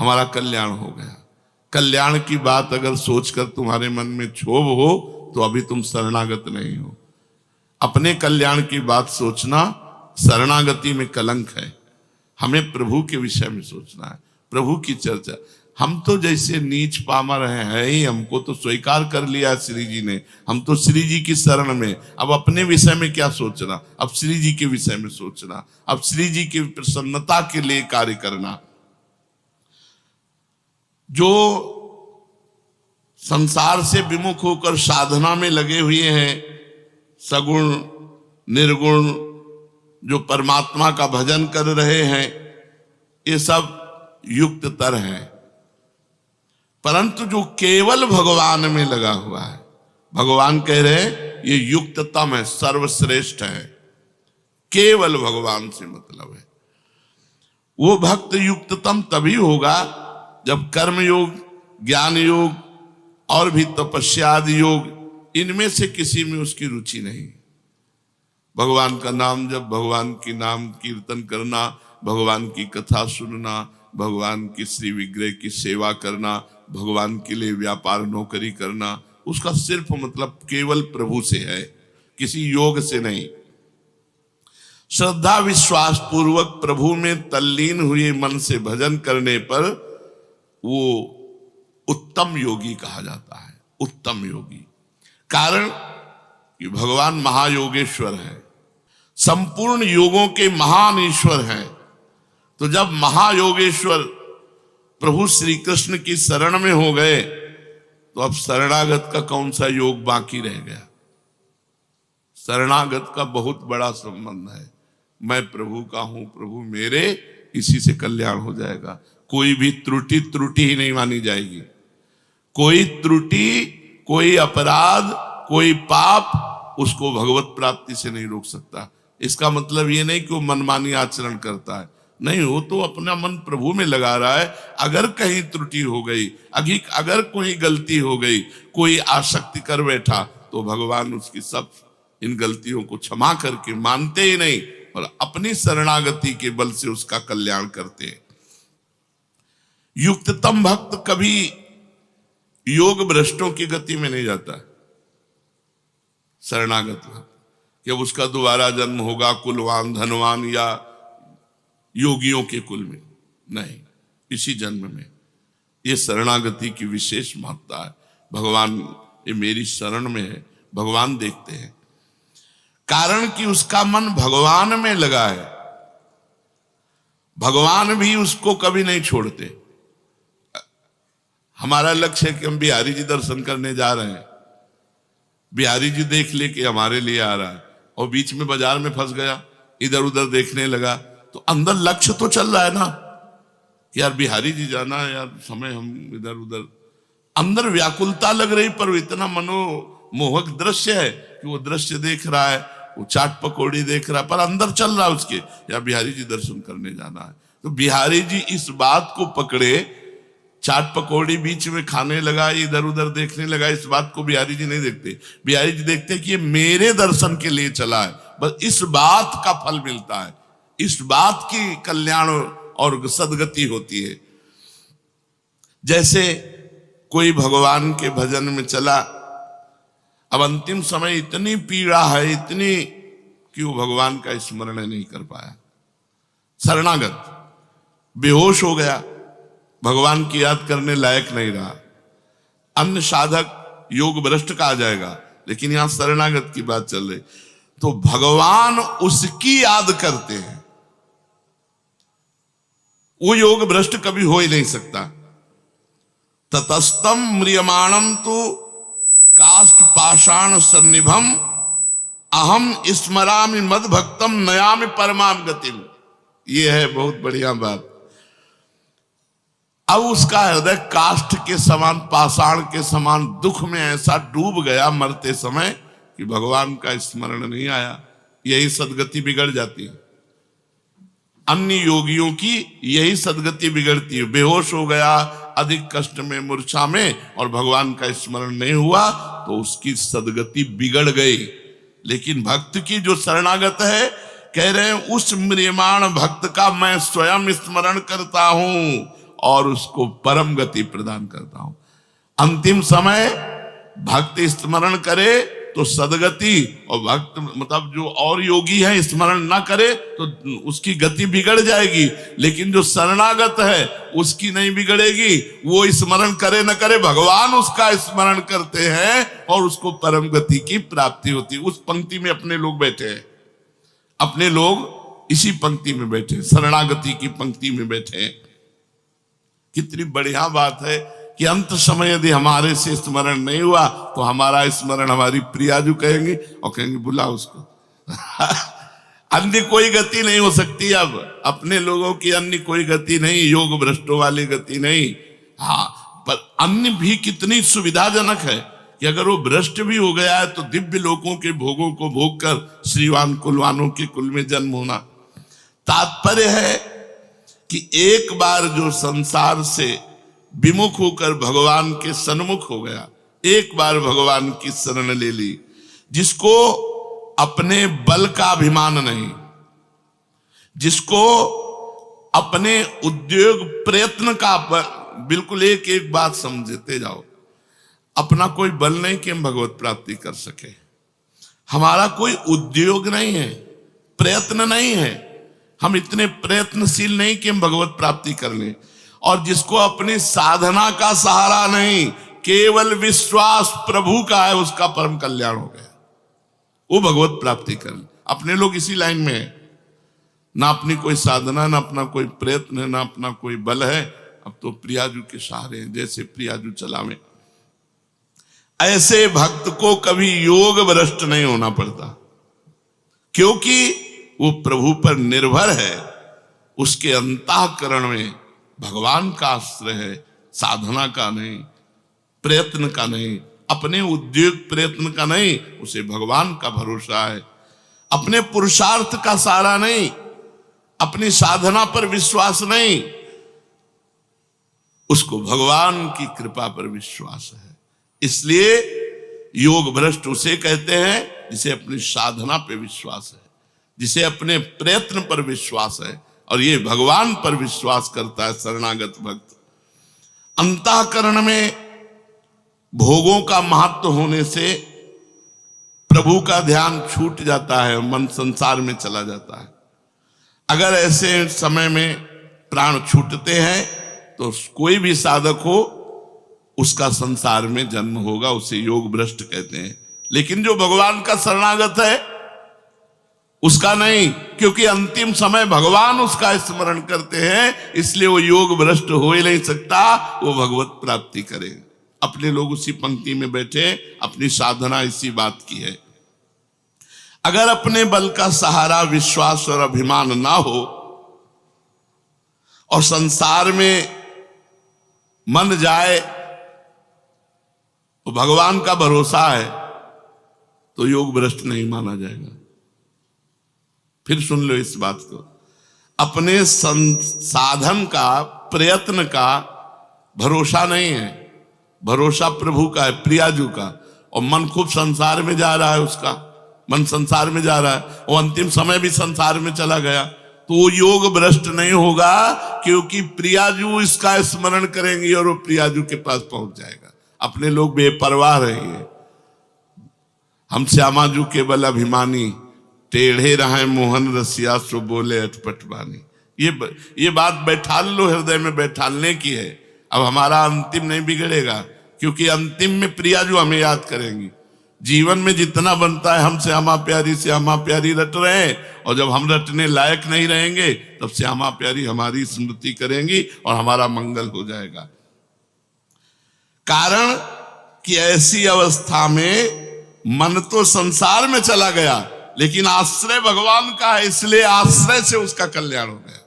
हमारा कल्याण हो गया। कल्याण की बात अगर सोचकर तुम्हारे मन में क्षोभ हो तो अभी तुम शरणागत नहीं हो। अपने कल्याण की बात सोचना शरणागति में कलंक है। हमें प्रभु के विषय में सोचना है, प्रभु की चर्चा। हम तो जैसे नीच पामर हैं ही, हमको तो स्वीकार कर लिया श्री जी ने, हम तो श्री जी की शरण में। अब अपने विषय में क्या सोचना, अब श्री जी के विषय में सोचना, अब श्री जी की प्रसन्नता के लिए कार्य करना। जो संसार से विमुख होकर साधना में लगे हुए हैं, सगुण निर्गुण जो परमात्मा का भजन कर रहे हैं, ये सब युक्त तर है। परंतु जो केवल भगवान में लगा हुआ है, भगवान कह रहे हैं ये युक्ततम है, सर्वश्रेष्ठ है। केवल भगवान से मतलब है। वो भक्त युक्ततम तभी होगा जब कर्म योग, ज्ञान योग और भी तपस्या आदि योग, इनमें से किसी में उसकी रुचि नहीं। भगवान का नाम जब, भगवान की नाम कीर्तन करना, भगवान की कथा सुनना, भगवान की श्री विग्रह की सेवा करना, भगवान के लिए व्यापार नौकरी करना, उसका सिर्फ मतलब केवल प्रभु से है, किसी योग से नहीं। श्रद्धा विश्वास पूर्वक प्रभु में तल्लीन हुए मन से भजन करने पर वो उत्तम योगी कहा जाता है। उत्तम योगी कारण कि भगवान महायोगेश्वर है, संपूर्ण योगों के महान ईश्वर हैं। तो जब महायोगेश्वर प्रभु श्री कृष्ण की शरण में हो गए तो अब शरणागत का कौन सा योग बाकी रह गया। शरणागत का बहुत बड़ा संबंध है। मैं प्रभु का हूं, प्रभु मेरे, इसी से कल्याण हो जाएगा। कोई भी त्रुटि ही नहीं मानी जाएगी। कोई त्रुटि, कोई अपराध, कोई पाप उसको भगवत प्राप्ति से नहीं रोक सकता। इसका मतलब ये नहीं कि वो मनमानी आचरण करता है, नहीं, वो तो अपना मन प्रभु में लगा रहा है। अगर कहीं त्रुटि हो गई, अगर कोई गलती हो गई, कोई आसक्ति कर बैठा, तो भगवान उसकी सब इन गलतियों को क्षमा करके मानते ही नहीं और अपनी शरणागति के बल से उसका कल्याण करते हैं। युक्ततम भक्त कभी योग भ्रष्टों की गति में नहीं जाता है। शरणागत भक्त कि उसका दोबारा जन्म होगा कुलवान धनवान या योगियों के कुल में, नहीं, इसी जन्म में। ये शरणागति की विशेष महत्ता है। भगवान ये मेरी शरण में है, भगवान देखते हैं, कारण कि उसका मन भगवान में लगा है। भगवान भी उसको कभी नहीं छोड़ते। हमारा लक्ष्य है कि हम बिहारी जी दर्शन करने जा रहे हैं, बिहारी जी देख ले कि हमारे लिए आ रहा है, और बीच में बाजार में फंस गया, इधर उधर देखने लगा, तो अंदर लक्ष्य तो चल रहा है ना कि यार बिहारी जी जाना है, यार समय हम इधर उधर, अंदर व्याकुलता लग रही, पर वो इतना मनोमोहक दृश्य है कि वो दृश्य देख रहा है, वो चाट पकौड़ी देख रहा है, पर अंदर चल रहा है उसके, यार बिहारी जी दर्शन करने जाना है। तो बिहारी जी इस बात को पकड़े, चाट पकौड़ी बीच में खाने लगा, इधर उधर देखने लगा, इस बात को बिहारी जी नहीं देखते। बिहारी जी देखते कि ये मेरे दर्शन के लिए चला है, बस इस बात का फल मिलता है, इस बात की कल्याण और सदगति होती है। जैसे कोई भगवान के भजन में चला, अब अंतिम समय इतनी पीड़ा है, इतनी कि वो भगवान का स्मरण नहीं कर पाया। शरणागत बेहोश हो गया, भगवान की याद करने लायक नहीं रहा। अन्य साधक योग भ्रष्ट कहा जाएगा, लेकिन यहां शरणागत की बात चल रही, तो भगवान उसकी याद करते हैं। वो योग भ्रष्ट कभी हो ही नहीं सकता। ततस्तम म्रियमाणम तो काष्ठ पाषाण सन्निभम अहम स्मरामि मद भक्तम नयामि परमाम गतिम। ये है बहुत बढ़िया बात। अब उसका हृदय काष्ठ के समान, पाषाण के समान दुख में ऐसा डूब गया मरते समय कि भगवान का स्मरण नहीं आया। यही सदगति बिगड़ जाती है। अन्य योगियों की यही सदगति बिगड़ती है। बेहोश हो गया, अधिक कष्ट में, मूर्छा में, और भगवान का स्मरण नहीं हुआ तो उसकी सदगति बिगड़ गई। लेकिन भक्त की जो शरणागत है, कह रहे हैं उस म्रियमाण भक्त का मैं स्वयं स्मरण करता हूं और उसको परम गति प्रदान करता हूं। अंतिम समय भक्त स्मरण करे तो सदगति, और भक्त मतलब जो और योगी है स्मरण ना करे तो उसकी गति बिगड़ जाएगी, लेकिन जो शरणागत है उसकी नहीं बिगड़ेगी। वो स्मरण करे न करे, भगवान उसका स्मरण करते हैं और उसको परम गति की प्राप्ति होती है। उस पंक्ति में अपने लोग बैठे हैं, अपने लोग इसी पंक्ति में बैठे, शरणागति की पंक्ति में बैठे। कितनी बढ़िया बात है कि अंत समय यदि हमारे से स्मरण नहीं हुआ तो हमारा स्मरण हमारी प्रियाजू कहेंगे और कहेंगे बुला उसको। अन्य कोई गति नहीं हो सकती अब अपने लोगों की, अन्य कोई गति नहीं, योग भ्रष्टों वाली गति नहीं। हाँ, पर अन्य भी कितनी सुविधाजनक है कि अगर वो भ्रष्ट भी हो गया है तो दिव्य लोकों के भोगों को भोग कर श्रीवान कुलवानों के कुल में जन्म होना। तात्पर्य है कि एक बार जो संसार से विमुख होकर भगवान के सन्मुख हो गया, एक बार भगवान की शरण ले ली, जिसको अपने बल का अभिमान नहीं, जिसको अपने उद्योग प्रयत्न का, बिल्कुल एक एक बात समझते जाओ, अपना कोई बल नहीं कि हम भगवत प्राप्ति कर सके, हमारा कोई उद्योग नहीं है, प्रयत्न नहीं है, हम इतने प्रयत्नशील नहीं कि हम भगवत प्राप्ति कर लें। और जिसको अपनी साधना का सहारा नहीं, केवल विश्वास प्रभु का है, उसका परम कल्याण हो गया, वो भगवत प्राप्ति कर ले। अपने लोग इसी लाइन में है, ना अपनी कोई साधना, ना अपना कोई प्रयत्न है, ना अपना कोई बल है, अब तो प्रियाजू के सहारे हैं, जैसे प्रियाजू चलावे। ऐसे भक्त को कभी योग भ्रष्ट नहीं होना पड़ता, क्योंकि वो प्रभु पर निर्भर है, उसके अंतःकरण में भगवान का आश्रय है, साधना का नहीं, प्रयत्न का नहीं, अपने उद्योग प्रयत्न का नहीं, उसे भगवान का भरोसा है, अपने पुरुषार्थ का सहारा नहीं, अपनी साधना पर विश्वास नहीं, उसको भगवान की कृपा पर विश्वास है। इसलिए योग भ्रष्ट उसे कहते हैं जिसे अपनी साधना पर विश्वास है, जिसे अपने प्रयत्न पर विश्वास है, और ये भगवान पर विश्वास करता है शरणागत भक्त। अंतःकरण में भोगों का महत्व होने से प्रभु का ध्यान छूट जाता है, मन संसार में चला जाता है। अगर ऐसे समय में प्राण छूटते हैं तो कोई भी साधक हो उसका संसार में जन्म होगा, उसे योग भ्रष्ट कहते हैं। लेकिन जो भगवान का शरणागत है उसका नहीं, क्योंकि अंतिम समय भगवान उसका स्मरण करते हैं, इसलिए वो योग भ्रष्ट हो ही नहीं सकता, वो भगवत प्राप्ति करे। अपने लोग उसी पंक्ति में बैठे, अपनी साधना इसी बात की है। अगर अपने बल का सहारा विश्वास और अभिमान ना हो और संसार में मन जाए तो भगवान का भरोसा है, तो योग भ्रष्ट नहीं माना जाएगा। फिर सुन लो इस बात को, अपने साधन का, प्रयत्न का भरोसा नहीं है, भरोसा प्रभु का है, प्रियाजू का। और मन खूब संसार में जा रहा है, उसका मन संसार में जा रहा है, वो अंतिम समय भी संसार में चला गया, तो वो योग भ्रष्ट नहीं होगा, क्योंकि प्रियाजू इसका स्मरण करेंगे और वो प्रियाजू के पास पहुंच जाएगा। अपने लोग बेपरवाह रहिए, हम श्यामाजू केवल अभिमानी, टेढ़े रहे मोहन रसिया सो बोले अटपट बानी। ये बात बैठा लो, हृदय में बैठालने की है। अब हमारा अंतिम नहीं बिगड़ेगा, क्योंकि अंतिम में प्रियाजू हमें याद करेंगी। जीवन में जितना बनता है हम श्यामा प्यारी रट रहे हैं, और जब हम रटने लायक नहीं रहेंगे तब श्यामा प्यारी हमारी स्मृति करेंगी और हमारा मंगल हो जाएगा। कारण कि ऐसी अवस्था में मन तो संसार में चला गया, लेकिन आश्रय भगवान का है, इसलिए आश्रय से उसका कल्याण हो गया।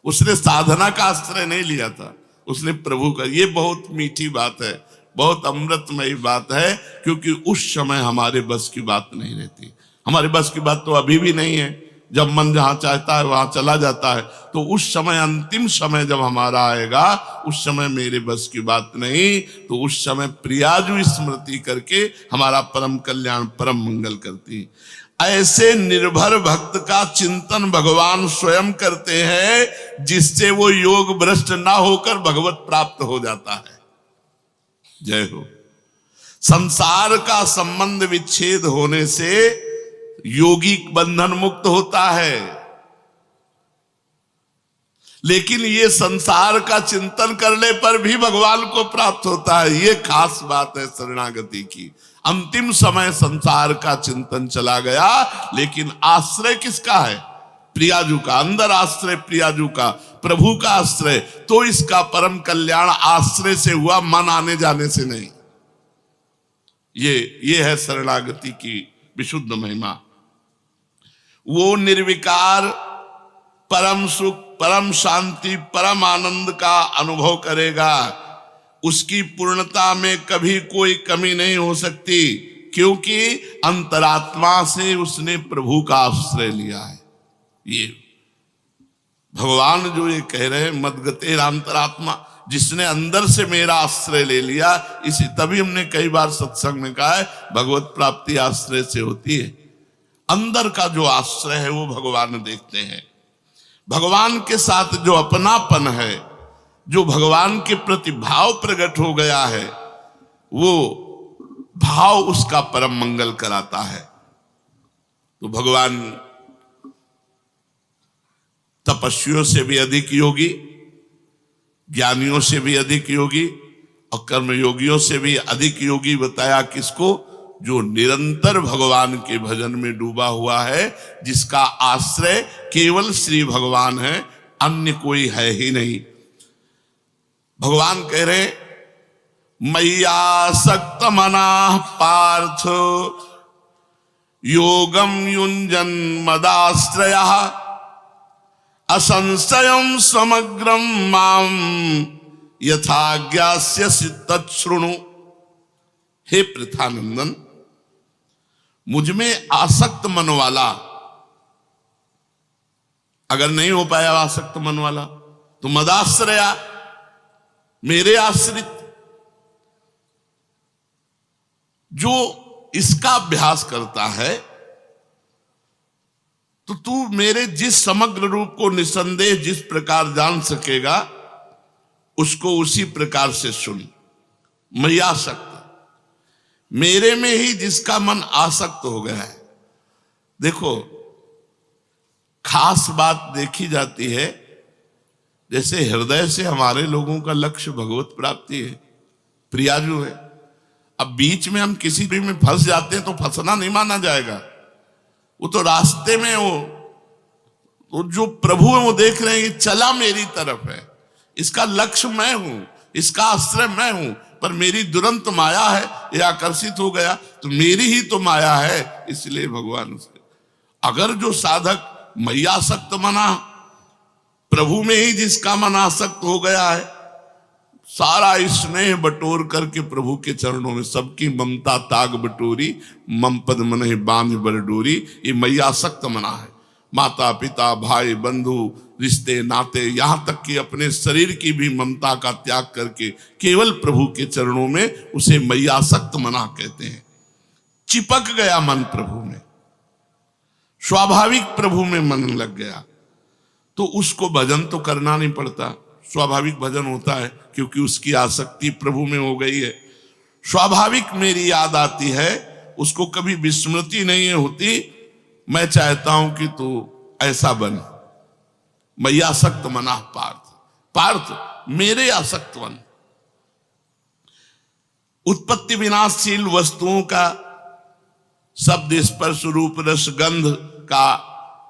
उसने साधना का आश्रय नहीं लिया था, उसने प्रभु का। ये बहुत मीठी बात है, बहुत अमृतमयी बात है, क्योंकि उस समय हमारे बस की बात नहीं रहती। हमारे बस की बात तो अभी भी नहीं है, जब मन जहां चाहता है वहां चला जाता है। तो उस समय, अंतिम समय जब हमारा आएगा, उस समय मेरे बस की बात नहीं, तो उस समय प्रियाजू स्मृति करके हमारा परम कल्याण, परम मंगल करती। ऐसे निर्भर भक्त का चिंतन भगवान स्वयं करते हैं, जिससे वो योग भ्रष्ट ना होकर भगवत प्राप्त हो जाता है। जय हो। संसार का संबंध विच्छेद होने से योगी बंधन मुक्त होता है, लेकिन ये संसार का चिंतन करने पर भी भगवान को प्राप्त होता है। ये खास बात है शरणागति की। अंतिम समय संसार का चिंतन चला गया, लेकिन आश्रय किसका है? प्रियाजू का। अंदर आश्रय प्रियाजू का, प्रभु का आश्रय। तो इसका परम कल्याण आश्रय से हुआ, मन आने जाने से नहीं। ये है शरणागति की विशुद्ध महिमा। वो निर्विकार परम सुख, परम शांति, परम आनंद का अनुभव करेगा। उसकी पूर्णता में कभी कोई कमी नहीं हो सकती, क्योंकि अंतरात्मा से उसने प्रभु का आश्रय लिया है। ये भगवान जो ये कह रहे हैं, मदगते अंतरात्मा, जिसने अंदर से मेरा आश्रय ले लिया। इसी तभी हमने कई बार सत्संग में कहा है, भगवत प्राप्ति आश्रय से होती है। अंदर का जो आश्रय है वो भगवान देखते हैं। भगवान के साथ जो अपनापन है, जो भगवान के प्रति भाव प्रकट हो गया है, वो भाव उसका परम मंगल कराता है। तो भगवान तपस्वियों से भी अधिक योगी, ज्ञानियों से भी अधिक योगी और कर्मयोगियों से भी अधिक योगी बताया किसको? जो निरंतर भगवान के भजन में डूबा हुआ है, जिसका आश्रय केवल श्री भगवान है, अन्य कोई है ही नहीं। भगवान कह रहे, मय्यासक्त मनाः पार्थ योगम युञ्जन मदाश्रयः असंशयं समग्रं मां यथा ज्ञास्यसि तच्छृणु। हे पृथानंदन, मुझ में आसक्त मन वाला, अगर नहीं हो पाया आसक्त मन वाला, तो मदाश्रया, मेरे आश्रित, जो इसका अभ्यास करता है, तो तू मेरे जिस समग्र रूप को निसंदेह जिस प्रकार जान सकेगा, उसको उसी प्रकार से सुन। मय्यासक्त, मेरे में ही जिसका मन आसक्त हो गया है। देखो, खास बात देखी जाती है, जैसे हृदय से हमारे लोगों का लक्ष्य भगवत प्राप्ति है, प्रियाजू है। अब बीच में हम किसी भी में फंस जाते हैं तो फंसना नहीं माना जाएगा। वो तो रास्ते में वो जो प्रभु है वो देख रहे हैं कि चला मेरी तरफ है, इसका लक्ष्य मैं हूं, इसका आश्रय मैं हूं, पर मेरी दुरंत माया है, ये आकर्षित हो गया, तो मेरी ही तो माया है। इसलिए भगवान से, अगर जो साधक मय्यासक्त मना, प्रभु में ही जिसका मन आसक्त हो गया है, सारा स्नेह बटोर करके प्रभु के चरणों में सबकी ममता ताग बटोरी, मम पद मन बांध बरडोरी, ये मय्यासक्त मना है। माता पिता भाई बंधु रिश्ते नाते, यहां तक कि अपने शरीर की भी ममता का त्याग करके केवल प्रभु के चरणों में, उसे मय्यासक्त मना कहते हैं। चिपक गया मन प्रभु में, स्वाभाविक प्रभु में मन लग गया, तो उसको भजन तो करना नहीं पड़ता, स्वाभाविक भजन होता है, क्योंकि उसकी आसक्ति प्रभु में हो गई है। स्वाभाविक मेरी याद आती है, उसको कभी विस्मृति नहीं होती। मैं चाहता हूं कि तू ऐसा बन, मय्यासक्त मना पार्थ, पार्थ मेरे आसक्त बन। उत्पत्ति विनाशशील वस्तुओं का शब्द स्पर्श रूप रस गंध का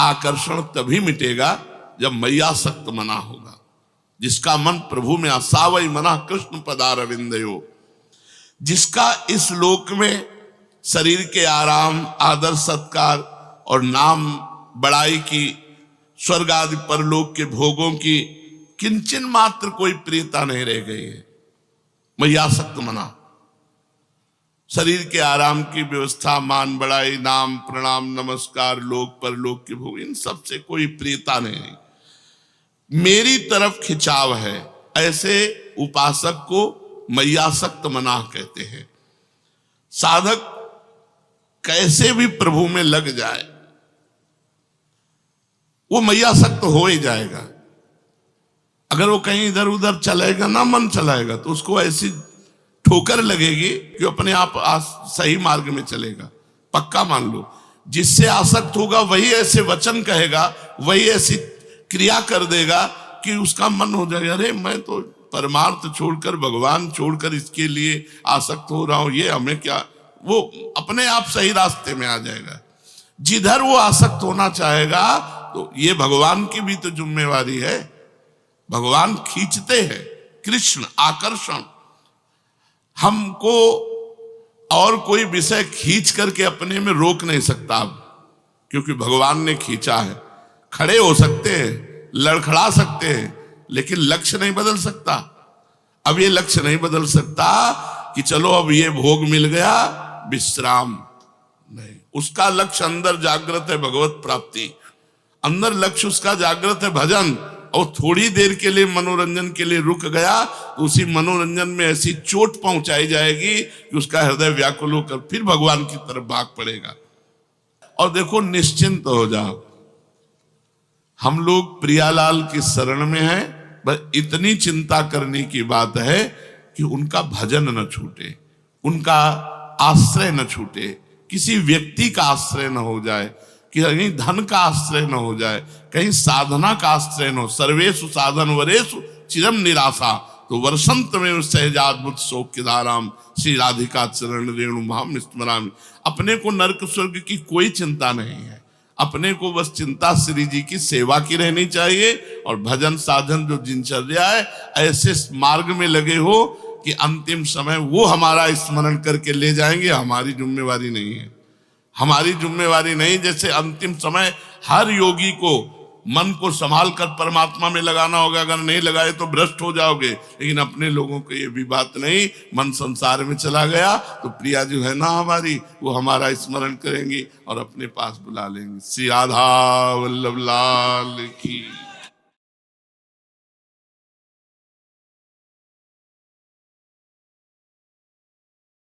आकर्षण तभी मिटेगा जब मय्यासक्त मना होगा, जिसका मन प्रभु में आसावई मना कृष्ण पदारविंदयो। जिसका इस लोक में शरीर के आराम, आदर सत्कार और नाम बड़ाई की, स्वर्ग आदि परलोक के भोगों की किंचन मात्र कोई प्रियता नहीं रह गई है। मय्यासक्त मना, शरीर के आराम की व्यवस्था, मान बड़ाई, नाम प्रणाम नमस्कार, लोक परलोक के भोग, इन सब से कोई प्रियता नहीं, मेरी तरफ खिंचाव है। ऐसे उपासक को मय्यासक्त मना कहते हैं। साधक कैसे भी प्रभु में लग जाए, वो मैयासक्त हो ही जाएगा। अगर वो कहीं इधर उधर चलेगा ना, मन चलाएगा, तो उसको ऐसी ठोकर लगेगी कि अपने आप सही मार्ग में चलेगा। पक्का मान लो, जिससे आसक्त होगा वही ऐसे वचन कहेगा, वही ऐसी क्रिया कर देगा कि उसका मन हो जाएगा, अरे मैं तो परमार्थ छोड़कर, भगवान छोड़कर इसके लिए आसक्त हो रहा हूं, ये हमें क्या। वो अपने आप सही रास्ते में आ जाएगा। जिधर वो आसक्त होना चाहेगा, तो ये भगवान की भी तो जिम्मेवारी है। भगवान खींचते हैं, कृष्ण आकर्षण। हमको और कोई विषय खींच करके अपने में रोक नहीं सकता अब, क्योंकि भगवान ने खींचा है। खड़े हो सकते हैं, लड़खड़ा सकते हैं, लेकिन लक्ष्य नहीं बदल सकता। अब ये लक्ष्य नहीं बदल सकता कि चलो अब ये भोग मिल गया, विश्राम नहीं। उसका लक्ष्य अंदर जागृत है, भगवत प्राप्ति। अंदर लक्ष्य उसका जागृत है, भजन। और थोड़ी देर के लिए मनोरंजन के लिए रुक गया, तो उसी मनोरंजन में ऐसी चोट पहुंचाई जाएगी कि उसका हृदय व्याकुल होकर फिर भगवान की तरफ भाग पड़ेगा। और देखो, निश्चिंत हो जाओ, हम लोग प्रियालाल की शरण में हैं। बस इतनी चिंता करने की बात है कि उनका भजन न छूटे, उनका आश्रय न छूटे, किसी व्यक्ति का आश्रय न हो जाए, कि कहीं धन का आश्रय न हो जाए, कहीं साधना का आश्रय न हो। सर्वेषु साधन वरेषु चिरम निराशा, तो वर्षंत में सहजाद्भुत शोक की धाराम श्री राधिका चरण रेणु महाम स्मरामि। अपने को नरक स्वर्ग की कोई चिंता नहीं है, अपने को बस चिंता श्री जी की सेवा की रहनी चाहिए। और भजन साधन जो दिनचर्या है, ऐसे मार्ग में लगे हो कि अंतिम समय वो हमारा स्मरण करके ले जाएंगे। हमारी जिम्मेवारी नहीं है, हमारी जिम्मेवारी नहीं। जैसे अंतिम समय हर योगी को मन को संभाल कर परमात्मा में लगाना होगा, अगर नहीं लगाए तो भ्रष्ट हो जाओगे। लेकिन अपने लोगों को ये भी बात नहीं, मन संसार में चला गया तो प्रिया जो है ना हमारी, वो हमारा स्मरण करेंगी और अपने पास बुला लेंगे। श्री राधा वल्लभ लाल की।